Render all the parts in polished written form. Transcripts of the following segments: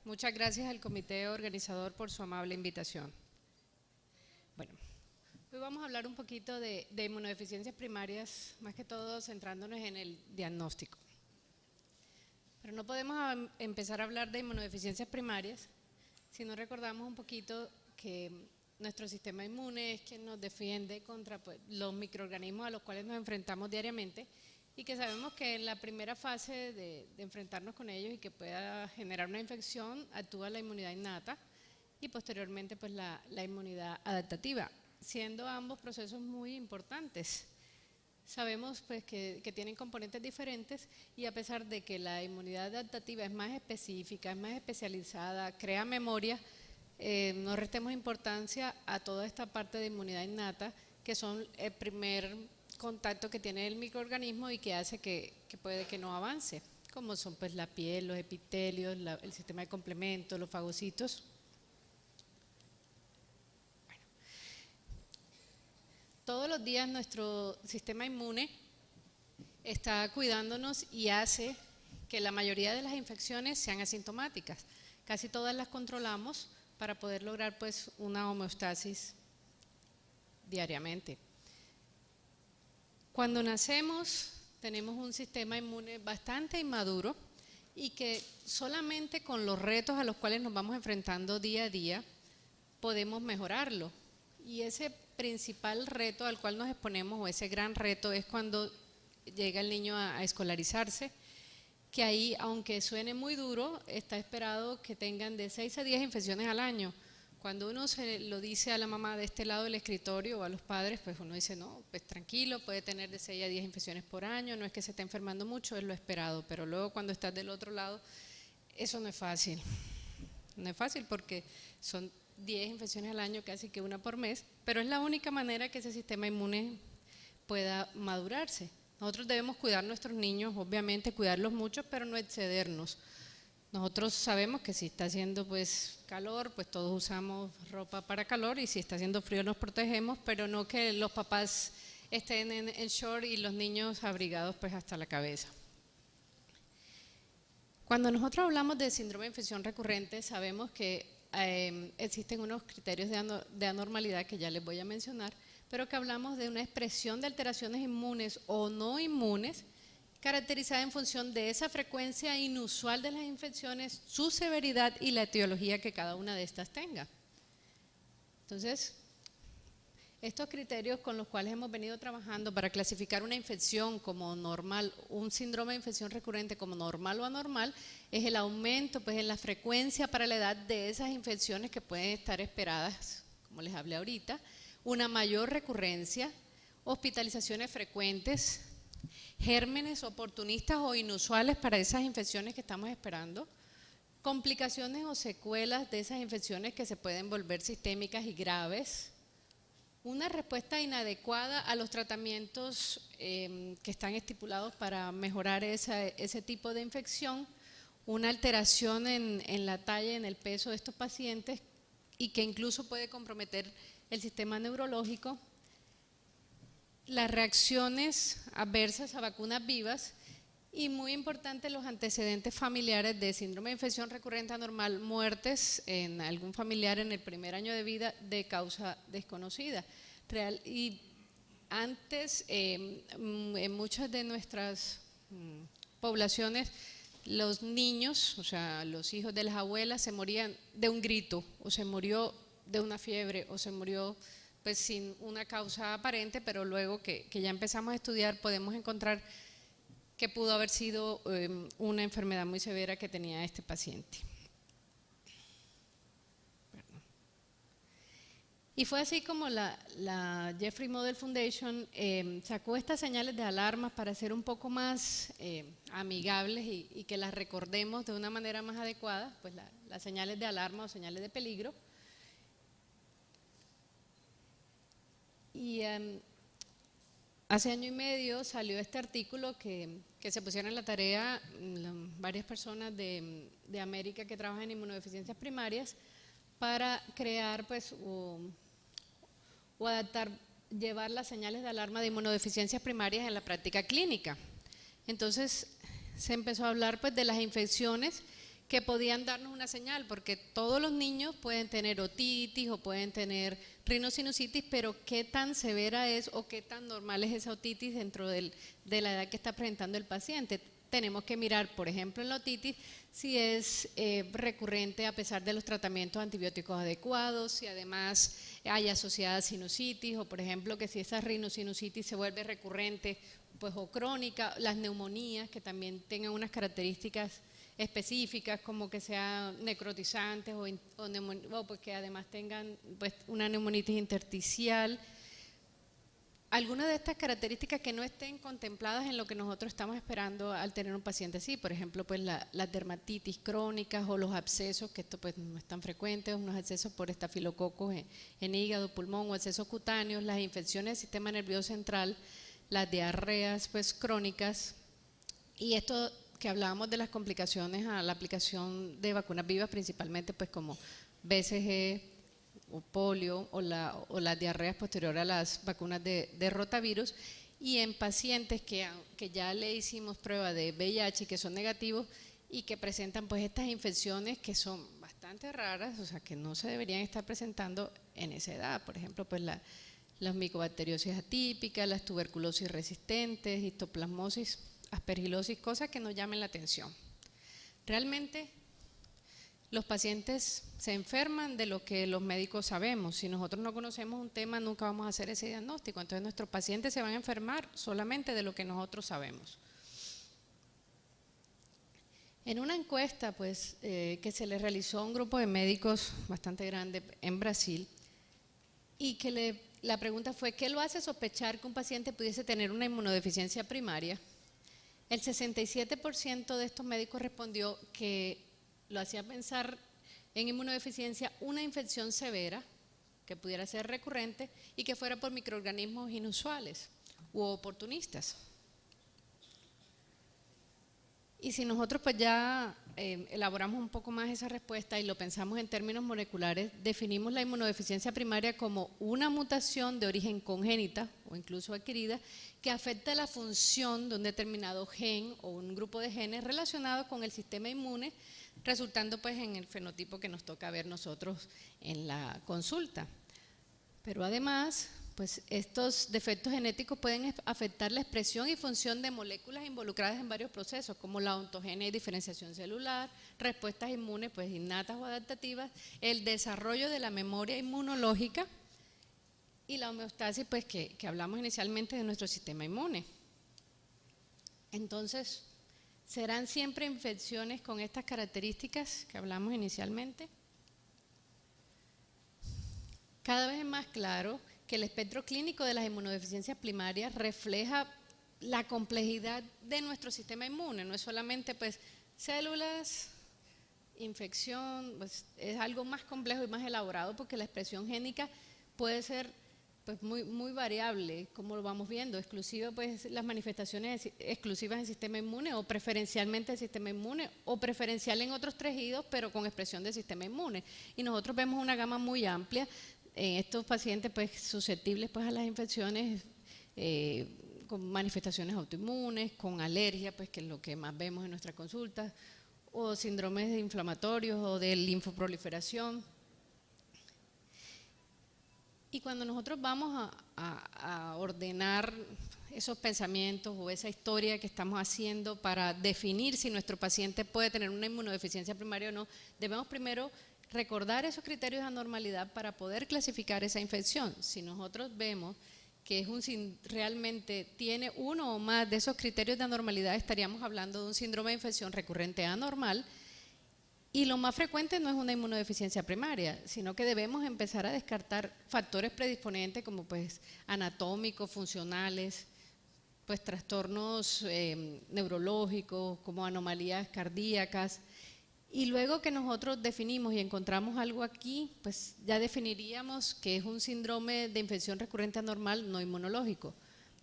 Muchas gracias al comité organizador por su amable invitación. Bueno, hoy vamos a hablar un poquito de inmunodeficiencias primarias, más que todo centrándonos en el diagnóstico. Pero no podemos empezar a hablar de inmunodeficiencias primarias si no recordamos un poquito que nuestro sistema inmune es quien nos defiende contra los microorganismos a los cuales nos enfrentamos diariamente, y que sabemos que en la primera fase de enfrentarnos con ellos y que pueda generar una infección, actúa la inmunidad innata y posteriormente pues la inmunidad adaptativa, siendo ambos procesos muy importantes. Sabemos pues que tienen componentes diferentes, y a pesar de que la inmunidad adaptativa es más específica, es más especializada, crea memoria, no restemos importancia a toda esta parte de inmunidad innata, que son el primer contacto que tiene el microorganismo y que hace que puede que no avance, como son pues la piel, los epitelios, el sistema de complemento, los fagocitos. Bueno, todos los días nuestro sistema inmune está cuidándonos y hace que la mayoría de las infecciones sean asintomáticas. Casi todas las controlamos para poder lograr pues una homeostasis diariamente. Cuando nacemos tenemos un sistema inmune bastante inmaduro y que solamente con los retos a los cuales nos vamos enfrentando día a día podemos mejorarlo. Y ese principal reto al cual nos exponemos, o ese gran reto, es cuando llega el niño a escolarizarse, que ahí, aunque suene muy duro, está esperado que tengan de 6 a 10 infecciones al año. Cuando uno se lo dice a la mamá de este lado del escritorio o a los padres, pues uno dice, no, pues tranquilo, puede tener de 6 a 10 infecciones por año, no es que se esté enfermando mucho, es lo esperado. Pero luego cuando estás del otro lado, eso no es fácil. No es fácil porque son 10 infecciones al año, casi que una por mes, pero es la única manera que ese sistema inmune pueda madurarse. Nosotros debemos cuidar a nuestros niños, obviamente cuidarlos mucho, pero no excedernos. Nosotros sabemos que si está haciendo pues calor, pues todos usamos ropa para calor, y si está haciendo frío nos protegemos, pero no que los papás estén en short y los niños abrigados pues hasta la cabeza. Cuando nosotros hablamos de síndrome de infección recurrente, sabemos que existen unos criterios de anormalidad que ya les voy a mencionar, pero que hablamos de una expresión de alteraciones inmunes o no inmunes caracterizada en función de esa frecuencia inusual de las infecciones, su severidad y la etiología que cada una de estas tenga. Entonces, estos criterios con los cuales hemos venido trabajando para clasificar una infección como normal, un síndrome de infección recurrente como normal o anormal, es el aumento pues en la frecuencia para la edad de esas infecciones que pueden estar esperadas, como les hablé ahorita, una mayor recurrencia, hospitalizaciones frecuentes, gérmenes oportunistas o inusuales para esas infecciones que estamos esperando, complicaciones o secuelas de esas infecciones que se pueden volver sistémicas y graves, una respuesta inadecuada a los tratamientos que están estipulados para mejorar ese tipo de infección, una alteración en la talla, en el peso de estos pacientes, y que incluso puede comprometer el sistema neurológico, las reacciones adversas a vacunas vivas y, muy importante, los antecedentes familiares de síndrome de infección recurrente anormal, muertes en algún familiar en el primer año de vida de causa desconocida. Y antes, en muchas de nuestras poblaciones, los niños, o sea, los hijos de las abuelas, se morían de un grito, o se murió de una fiebre, o se murió pues sin una causa aparente, pero luego que ya empezamos a estudiar podemos encontrar que pudo haber sido una enfermedad muy severa que tenía este paciente. Y fue así como la Jeffrey Model Foundation sacó estas señales de alarma para ser un poco más amigables y que las recordemos de una manera más adecuada, pues las señales de alarma o señales de peligro. Y hace año y medio salió este artículo que se pusieron en la tarea varias personas de América que trabajan en inmunodeficiencias primarias para crear pues o adaptar, llevar las señales de alarma de inmunodeficiencias primarias en la práctica clínica. Entonces se empezó a hablar pues de las infecciones que podían darnos una señal, porque todos los niños pueden tener otitis o pueden tener rinosinusitis, pero qué tan severa es o qué tan normal es esa otitis dentro de la edad que está presentando el paciente. Tenemos que mirar, por ejemplo, en la otitis, si es recurrente a pesar de los tratamientos antibióticos adecuados, si además hay asociada sinusitis, o por ejemplo, que si esa rinosinusitis se vuelve recurrente pues, o crónica, las neumonías que también tengan unas características específicas, como que sean necrotizantes o pues que además tengan pues, una neumonitis intersticial. Algunas de estas características que no estén contempladas en lo que nosotros estamos esperando al tener un paciente así, por ejemplo, pues las dermatitis crónicas o los abscesos, que esto pues no es tan frecuente, unos abscesos por estafilococos en hígado, pulmón o abscesos cutáneos, las infecciones del sistema nervioso central, las diarreas pues crónicas, y esto que hablábamos de las complicaciones a la aplicación de vacunas vivas, principalmente pues como BCG o polio o las diarreas posteriores a las vacunas de rotavirus, y en pacientes que ya le hicimos prueba de VIH y que son negativos y que presentan pues estas infecciones que son bastante raras, o sea que no se deberían estar presentando en esa edad, por ejemplo pues las micobacteriosis atípicas, las tuberculosis resistentes, histoplasmosis, aspergilosis, cosas que nos llamen la atención. Realmente los pacientes se enferman de lo que los médicos sabemos. Si nosotros no conocemos un tema, nunca vamos a hacer ese diagnóstico. Entonces nuestros pacientes se van a enfermar solamente de lo que nosotros sabemos. En una encuesta pues, que se le realizó a un grupo de médicos bastante grande en Brasil, y que la pregunta fue, ¿qué lo hace sospechar que un paciente pudiese tener una inmunodeficiencia primaria? El 67% de estos médicos respondió que lo hacía pensar en inmunodeficiencia una infección severa, que pudiera ser recurrente y que fuera por microorganismos inusuales u oportunistas. Y si nosotros pues ya elaboramos un poco más esa respuesta y lo pensamos en términos moleculares, definimos la inmunodeficiencia primaria como una mutación de origen congénita o incluso adquirida que afecta la función de un determinado gen o un grupo de genes relacionado con el sistema inmune, resultando pues en el fenotipo que nos toca ver nosotros en la consulta. Pero además, pues estos defectos genéticos pueden afectar la expresión y función de moléculas involucradas en varios procesos, como la ontogenia y diferenciación celular, respuestas inmunes pues innatas o adaptativas, el desarrollo de la memoria inmunológica y la homeostasis pues que hablamos inicialmente de nuestro sistema inmune. Entonces, ¿serán siempre infecciones con estas características que hablamos inicialmente? Cada vez es más claro que el espectro clínico de las inmunodeficiencias primarias refleja la complejidad de nuestro sistema inmune, no es solamente pues células, infección, pues es algo más complejo y más elaborado porque la expresión génica puede ser pues muy variable, como lo vamos viendo, exclusiva pues las manifestaciones exclusivas del sistema inmune o preferencialmente del sistema inmune o preferencial en otros tejidos pero con expresión del sistema inmune, y nosotros vemos una gama muy amplia en estos pacientes pues, susceptibles pues, a las infecciones con manifestaciones autoinmunes, con alergia, pues, que es lo que más vemos en nuestras consultas, o síndromes inflamatorios o de linfoproliferación. Y cuando nosotros vamos a ordenar esos pensamientos o esa historia que estamos haciendo para definir si nuestro paciente puede tener una inmunodeficiencia primaria o no, debemos primero recordar esos criterios de anormalidad para poder clasificar esa infección. Si nosotros vemos que realmente tiene uno o más de esos criterios de anormalidad, estaríamos hablando de un síndrome de infección recurrente anormal, y lo más frecuente no es una inmunodeficiencia primaria, sino que debemos empezar a descartar factores predisponentes como pues anatómicos, funcionales, pues trastornos neurológicos como anomalías cardíacas. Y luego que nosotros definimos y encontramos algo aquí, pues ya definiríamos que es un síndrome de infección recurrente anormal no inmunológico.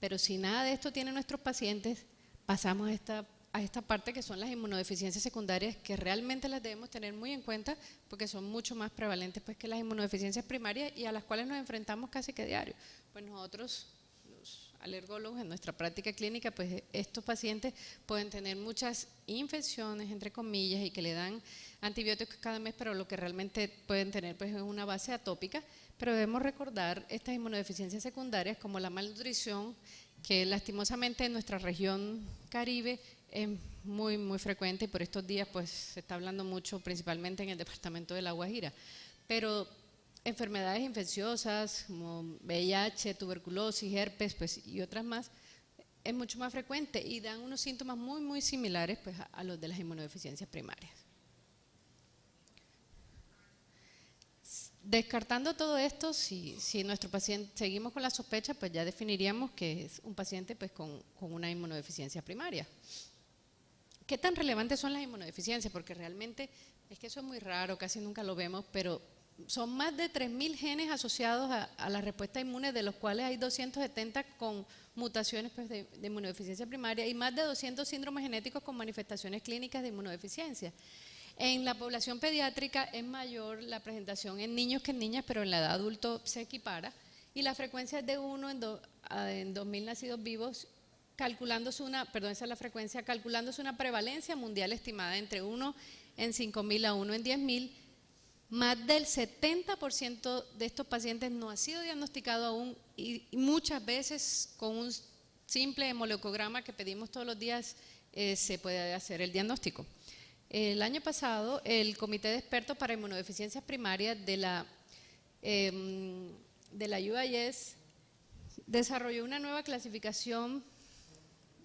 Pero si nada de esto tienen nuestros pacientes, pasamos a esta parte que son las inmunodeficiencias secundarias, que realmente las debemos tener muy en cuenta porque son mucho más prevalentes pues, que las inmunodeficiencias primarias y a las cuales nos enfrentamos casi que diario. Pues nosotros, los alergólogos en nuestra práctica clínica, pues estos pacientes pueden tener muchas infecciones, entre comillas, y que le dan antibióticos cada mes, pero lo que realmente pueden tener pues es una base atópica. Pero debemos recordar estas inmunodeficiencias secundarias como la malnutrición, que lastimosamente en nuestra región Caribe es muy, muy frecuente, y por estos días pues se está hablando mucho, principalmente en el departamento de La Guajira. Pero enfermedades infecciosas como VIH, tuberculosis, herpes pues, y otras más, es mucho más frecuente y dan unos síntomas muy, muy similares pues, a los de las inmunodeficiencias primarias. Descartando todo esto, si nuestro paciente, seguimos con la sospecha, pues ya definiríamos que es un paciente pues, con una inmunodeficiencia primaria. ¿Qué tan relevantes son las inmunodeficiencias? Porque realmente es que eso es muy raro, casi nunca lo vemos, pero son más de 3.000 genes asociados a la respuesta inmune, de los cuales hay 270 con mutaciones pues, de inmunodeficiencia primaria y más de 200 síndromes genéticos con manifestaciones clínicas de inmunodeficiencia. En la población pediátrica es mayor la presentación en niños que en niñas, pero en la edad adulta se equipara, y la frecuencia es de 1 en 2.000 nacidos vivos, calculándose una prevalencia mundial estimada entre 1 en 5.000 a 1 en 10.000. Más del 70% de estos pacientes no ha sido diagnosticado aún, y muchas veces con un simple hemoleucograma que pedimos todos los días se puede hacer el diagnóstico. El año pasado, el Comité de Expertos para Inmunodeficiencias Primarias de la UIS desarrolló una nueva clasificación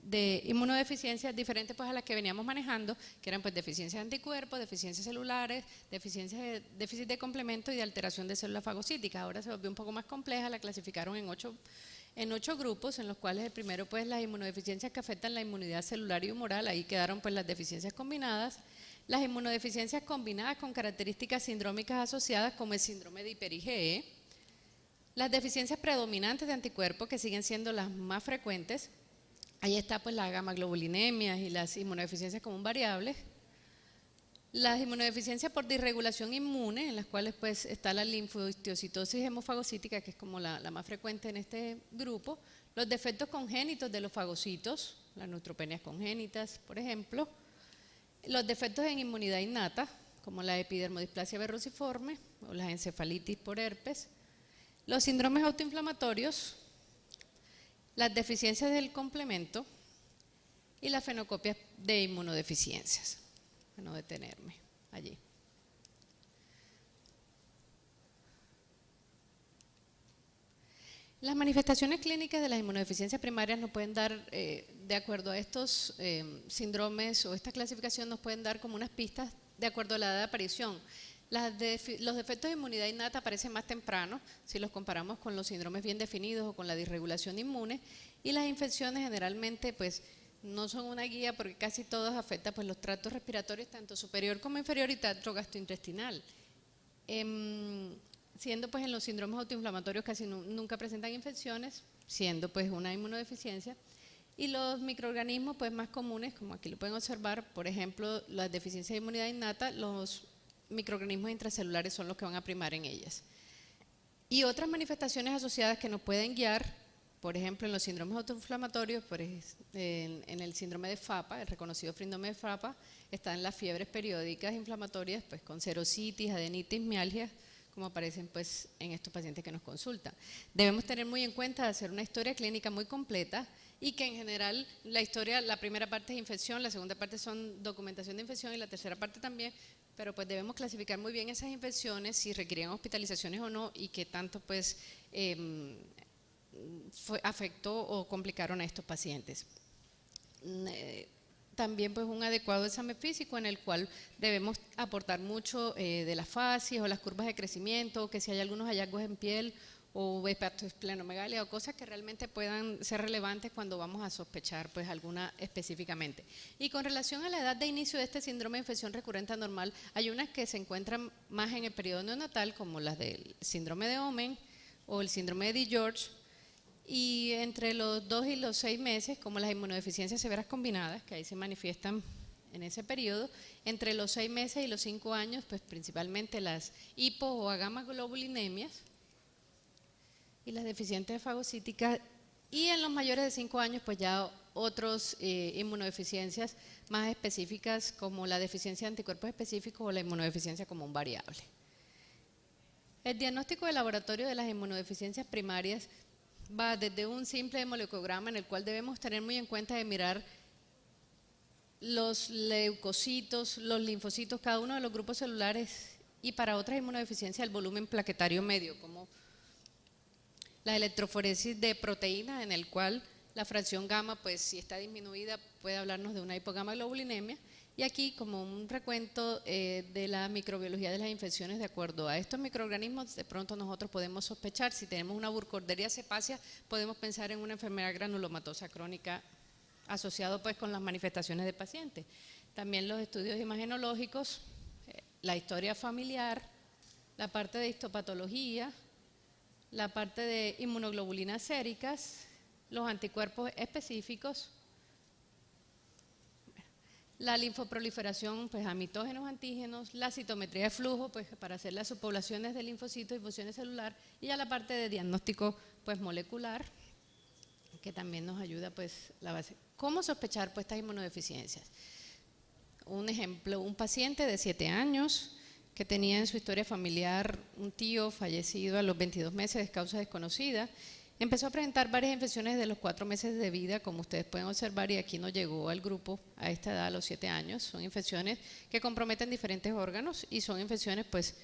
de inmunodeficiencias diferentes pues, a las que veníamos manejando, que eran pues, deficiencias de anticuerpos, deficiencias celulares, déficit de complemento y de alteración de células fagocíticas. Ahora se volvió un poco más compleja, la clasificaron en ocho grupos, en los cuales el primero pues las inmunodeficiencias que afectan la inmunidad celular y humoral, ahí quedaron pues las deficiencias combinadas, las inmunodeficiencias combinadas con características sindrómicas asociadas como el síndrome de hiper-IgE, las deficiencias predominantes de anticuerpos que siguen siendo las más frecuentes, ahí está pues las gamaglobulinemias y las inmunodeficiencias común variables, las inmunodeficiencias por disregulación inmune, en las cuales pues está la linfohistiocytosis hemofagocítica, que es como la más frecuente en este grupo, los defectos congénitos de los fagocitos, las neutropenias congénitas, por ejemplo, los defectos en inmunidad innata, como la epidermodisplasia verruciforme o las encefalitis por herpes, los síndromes autoinflamatorios, las deficiencias del complemento y las fenocopias de inmunodeficiencias. No detenerme allí. Las manifestaciones clínicas de las inmunodeficiencias primarias nos pueden dar, de acuerdo a estos síndromes o esta clasificación, nos pueden dar como unas pistas de acuerdo a la edad de aparición. Los defectos de inmunidad innata aparecen más temprano si los comparamos con los síndromes bien definidos o con la disregulación inmune, y las infecciones generalmente pues no son una guía porque casi todas afectan pues, los tractos respiratorios, tanto superior como inferior, y tracto gastrointestinal. Siendo pues en los síndromes autoinflamatorios casi nunca presentan infecciones, siendo pues una inmunodeficiencia. Y los microorganismos pues más comunes, como aquí lo pueden observar, por ejemplo, las deficiencias de inmunidad innata, los microorganismos intracelulares son los que van a primar en ellas. Y otras manifestaciones asociadas que nos pueden guiar, por ejemplo, en los síndromes autoinflamatorios, en el síndrome de FAPA, el reconocido síndrome de FAPA, están las fiebres periódicas inflamatorias, pues con serositis, adenitis, mialgias, como aparecen pues en estos pacientes que nos consultan. Debemos tener muy en cuenta hacer una historia clínica muy completa, y que en general la primera parte es infección, la segunda parte son documentación de infección y la tercera parte también, pero pues debemos clasificar muy bien esas infecciones, si requerían hospitalizaciones o no, y qué tanto pues afectó o complicaron a estos pacientes. También pues un adecuado examen físico en el cual debemos aportar mucho de las facies o las curvas de crecimiento, que si hay algunos hallazgos en piel o hepatosplenomegalia o cosas que realmente puedan ser relevantes cuando vamos a sospechar pues alguna específicamente. Y con relación a la edad de inicio de este síndrome de infección recurrente anormal, hay unas que se encuentran más en el periodo neonatal, como las del síndrome de Omenn o el síndrome de DiGeorge, y entre los 2 y los 6 meses, como las inmunodeficiencias severas combinadas, que ahí se manifiestan en ese periodo, entre los 6 meses y los 5 años, pues principalmente las hipo o gamaglobulinemias, y las deficiencias fagocíticas Y en los mayores de 5 años, pues ya otros inmunodeficiencias más específicas como la deficiencia de anticuerpos específicos o la inmunodeficiencia común variable. El diagnóstico de laboratorio de las inmunodeficiencias primarias va desde un simple molecograma en el cual debemos tener muy en cuenta de mirar los leucocitos, los linfocitos, cada uno de los grupos celulares, y para otras inmunodeficiencias el volumen plaquetario medio, como la electroforesis de proteínas, en el cual la fracción gamma, pues si está disminuida, puede hablarnos de una hipogamaglobulinemia. Y aquí, como un recuento de la microbiología de las infecciones, de acuerdo a estos microorganismos, de pronto nosotros podemos sospechar, si tenemos una Burkholderia cepacia, podemos pensar en una enfermedad granulomatosa crónica asociado pues con las manifestaciones del paciente. También los estudios imagenológicos, la historia familiar, la parte de histopatología, la parte de inmunoglobulinas séricas, los anticuerpos específicos, la linfoproliferación, pues amitógenos, antígenos, la citometría de flujo, pues para hacer las subpoblaciones de linfocitos y fusiones celular, y ya la parte de diagnóstico pues molecular, que también nos ayuda pues la base. ¿Cómo sospechar pues estas inmunodeficiencias? Un ejemplo, un paciente de 7 años que tenía en su historia familiar un tío fallecido a los 22 meses de causa desconocida, empezó a presentar varias infecciones de los 4 meses de vida, como ustedes pueden observar, y aquí no llegó al grupo a esta edad, a los 7 años. Son infecciones que comprometen diferentes órganos y son infecciones pues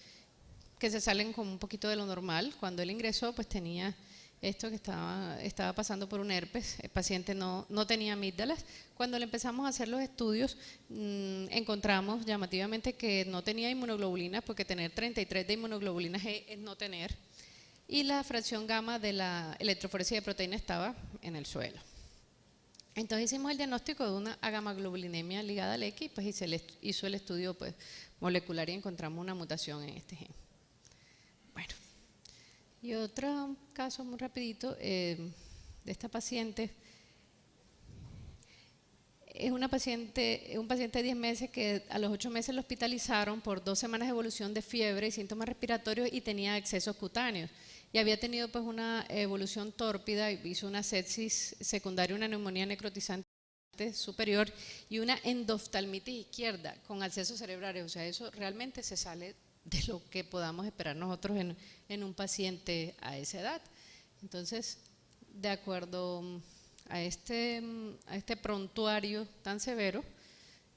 que se salen como un poquito de lo normal. Cuando él ingresó pues tenía esto que estaba pasando por un herpes, el paciente no tenía amígdalas. Cuando le empezamos a hacer los estudios, encontramos llamativamente que no tenía inmunoglobulinas, porque tener 33 de inmunoglobulinas G es no tener, y la fracción gamma de la electroforesis de proteína estaba en el suelo. Entonces hicimos el diagnóstico de una agamaglobulinemia ligada al X, pues, y se le hizo el estudio pues, molecular y encontramos una mutación en este gen. Bueno. Y otro caso muy rapidito de esta paciente, es un paciente de 10 meses que a los 8 meses lo hospitalizaron por 2 semanas de evolución de fiebre y síntomas respiratorios y tenía excesos cutáneos. Y había tenido pues una evolución tórpida, hizo una sepsis secundaria, una neumonía necrotizante superior y una endoftalmitis izquierda con accesos cerebrales. O sea, eso realmente se sale de lo que podamos esperar nosotros en un paciente a esa edad. Entonces, de acuerdo a este prontuario tan severo,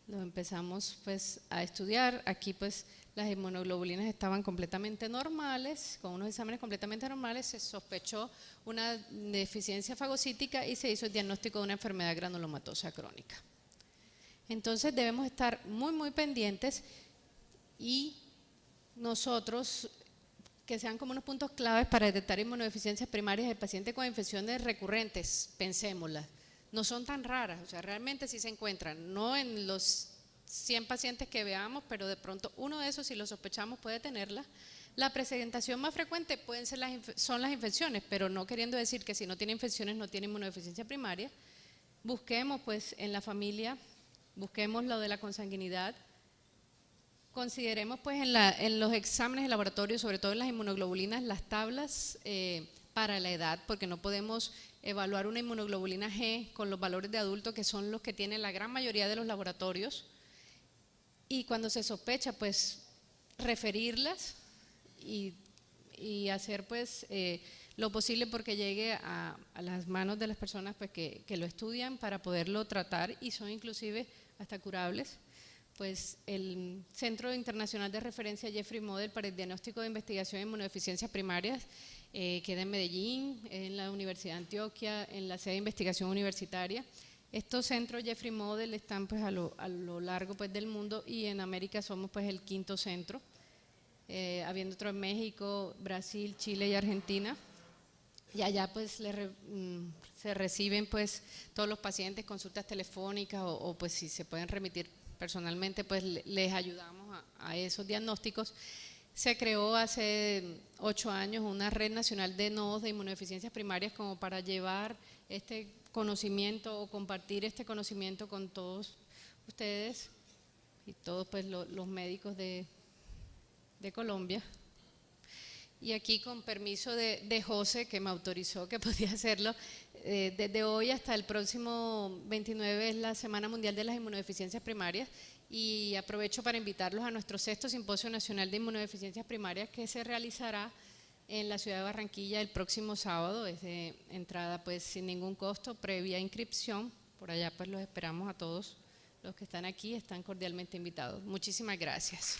lo empezamos pues a estudiar. Aquí pues las inmunoglobulinas estaban completamente normales, con unos exámenes completamente normales, se sospechó una deficiencia fagocítica y se hizo el diagnóstico de una enfermedad granulomatosa crónica. Entonces debemos estar muy pendientes y nosotros, que sean como unos puntos claves para detectar inmunodeficiencias primarias del paciente con infecciones recurrentes, pensémoslas, no son tan raras, o sea, realmente sí se encuentran, no en los 100 pacientes que veamos, pero de pronto uno de esos, si lo sospechamos, puede tenerla. La presentación más frecuente son las infecciones, pero no queriendo decir que si no tiene infecciones no tiene inmunodeficiencia primaria. Busquemos pues en la familia, busquemos lo de la consanguinidad. Consideremos pues en los exámenes de laboratorio, sobre todo en las inmunoglobulinas, las tablas para la edad, porque no podemos evaluar una inmunoglobulina G con los valores de adulto, que son los que tienen la gran mayoría de los laboratorios, y cuando se sospecha pues referirlas y hacer pues lo posible porque llegue a las manos de las personas pues que lo estudian para poderlo tratar, y son inclusive hasta curables. Pues el Centro Internacional de Referencia Jeffrey Model para el Diagnóstico de Investigación de Inmunodeficiencias Primarias queda en Medellín, en la Universidad de Antioquia, en la sede de investigación universitaria. Estos centros Jeffrey Model están pues a lo largo pues del mundo, y en América somos pues el 5º centro, habiendo otro en México, Brasil, Chile y Argentina. Y allá pues se reciben pues todos los pacientes, consultas telefónicas o pues si se pueden remitir personalmente, pues les ayudamos a esos diagnósticos. Se creó hace 8 años una red nacional de nodos de inmunodeficiencias primarias como para llevar este conocimiento o compartir este conocimiento con todos ustedes y todos pues los médicos de Colombia. Y aquí, con permiso de José, que me autorizó que podía hacerlo, desde hoy hasta el próximo 29 es la Semana Mundial de las Inmunodeficiencias Primarias, y aprovecho para invitarlos a nuestro 6º Simposio Nacional de Inmunodeficiencias Primarias, que se realizará en la ciudad de Barranquilla el próximo sábado. Es de entrada pues sin ningún costo, previa inscripción. Por allá pues los esperamos a todos los que están aquí, están cordialmente invitados. Muchísimas gracias.